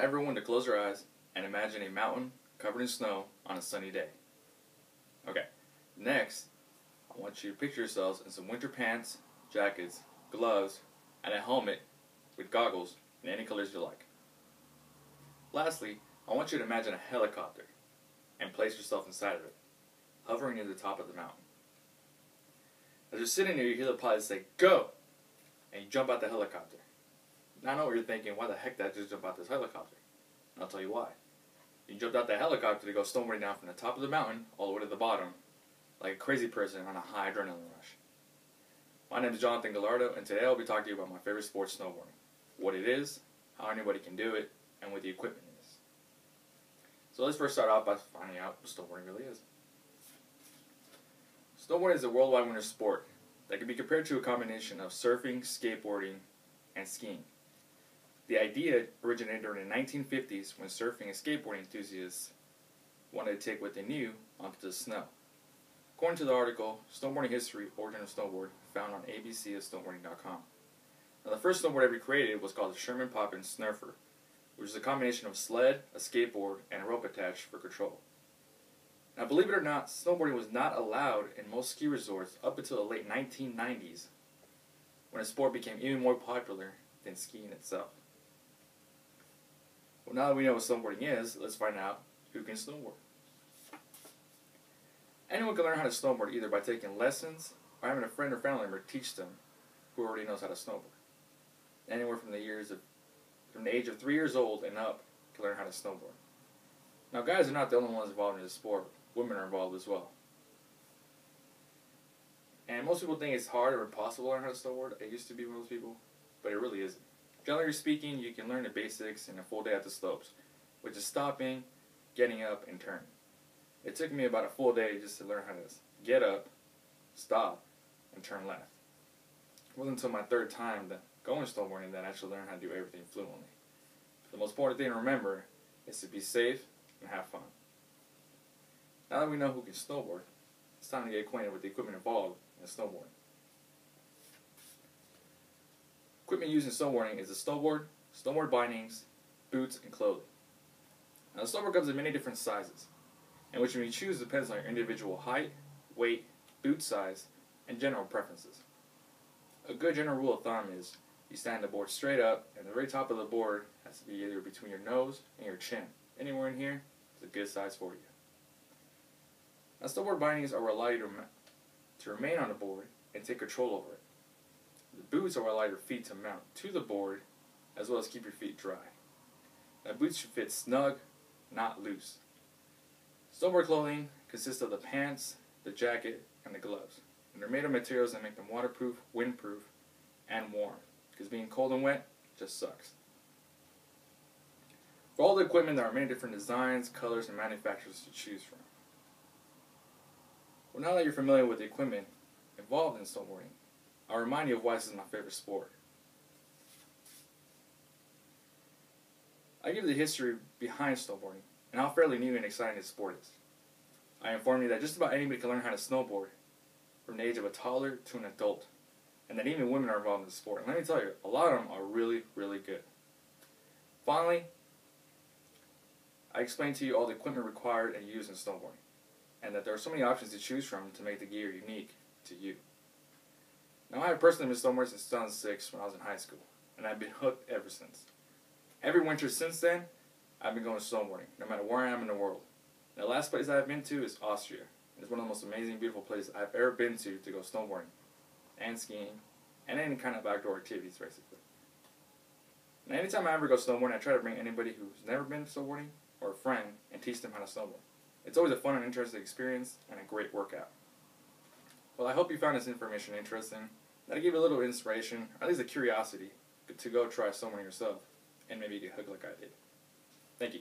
everyone to close their eyes and imagine a mountain covered in snow on a sunny day. Okay, next, I want you to picture yourselves in some winter pants, jackets, gloves, and a helmet with goggles in any colors you like. Lastly, I want you to imagine a helicopter and place yourself inside of it, hovering near the top of the mountain. As you're sitting there, you hear the pilot say, "Go!" and you jump out the helicopter. Now I know what you're thinking, why the heck did I just jump out this helicopter? And I'll tell you why. You jumped out that helicopter to go snowboarding down from the top of the mountain all the way to the bottom, like a crazy person on a high adrenaline rush. My name is Jonathan Gallardo, and today I'll be talking to you about my favorite sport, snowboarding. What it is, how anybody can do it, and what the equipment is. So let's first start off by finding out what snowboarding really is. Snowboarding is a worldwide winter sport that can be compared to a combination of surfing, skateboarding, and skiing. The idea originated during the 1950s when surfing and skateboarding enthusiasts wanted to take what they knew onto the snow. According to the article, Snowboarding History, Origin of Snowboard, found on abcofsnowboarding.com. Now, the first snowboard ever created was called the Sherman Poppin Snurfer, which is a combination of a sled, a skateboard, and a rope attached for control. Now, believe it or not, snowboarding was not allowed in most ski resorts up until the late 1990s, when the sport became even more popular than skiing itself. Well, now that we know what snowboarding is, let's find out who can snowboard. Anyone can learn how to snowboard either by taking lessons or having a friend or family member teach them who already knows how to snowboard. Anywhere from the age of 3 years old and up can learn how to snowboard. Now, guys are not the only ones involved in this sport. Women are involved as well. And most people think it's hard or impossible to learn how to snowboard. I used to be one of those people, but it really isn't. Generally speaking, you can learn the basics in a full day at the slopes, which is stopping, getting up, and turning. It took me about a full day just to learn how to get up, stop, and turn left. It wasn't until my third time going snowboarding that I actually learned how to do everything fluently. The most important thing to remember is to be safe and have fun. Now that we know who can snowboard, it's time to get acquainted with the equipment involved in snowboarding. Equipment used in snowboarding is the snowboard, snowboard bindings, boots, and clothing. Now, the snowboard comes in many different sizes, and which you choose depends on your individual height, weight, boot size, and general preferences. A good general rule of thumb is you stand the board straight up, and the very top of the board has to be either between your nose and your chin. Anywhere in here is a good size for you. Now, snowboard bindings are what allow you to remain on the board and take control over it. The boots are what allow your feet to mount to the board, as well as keep your feet dry. Now, boots should fit snug, not loose. Snowboard clothing consists of the pants, the jacket, and the gloves. And they're made of materials that make them waterproof, windproof, and warm. Because being cold and wet just sucks. For all the equipment, there are many different designs, colors, and manufacturers to choose from. Well, now that you're familiar with the equipment involved in snowboarding, I'll remind you of why this is my favorite sport. I give you the history behind snowboarding and how fairly new and exciting this sport is. I inform you that just about anybody can learn how to snowboard from the age of a toddler to an adult, and that even women are involved in the sport. And let me tell you, a lot of them are really, really good. Finally, I explained to you all the equipment required and used in snowboarding, and that there are so many options to choose from to make the gear unique to you. Now, I have personally been snowboarding since 2006 when I was in high school, and I've been hooked ever since. Every winter since then, I've been going snowboarding, no matter where I am in the world. And the last place I've been to is Austria. It's one of the most amazing, beautiful places I've ever been to go snowboarding, and skiing, and any kind of outdoor activities, basically. And anytime I ever go snowboarding, I try to bring anybody who's never been snowboarding, or a friend, and teach them how to snowboard. It's always a fun and interesting experience, and a great workout. Well, I hope you found this information interesting, that it gave you a little inspiration, or at least a curiosity, to go try snowboarding yourself, and maybe get hooked like I did. Thank you.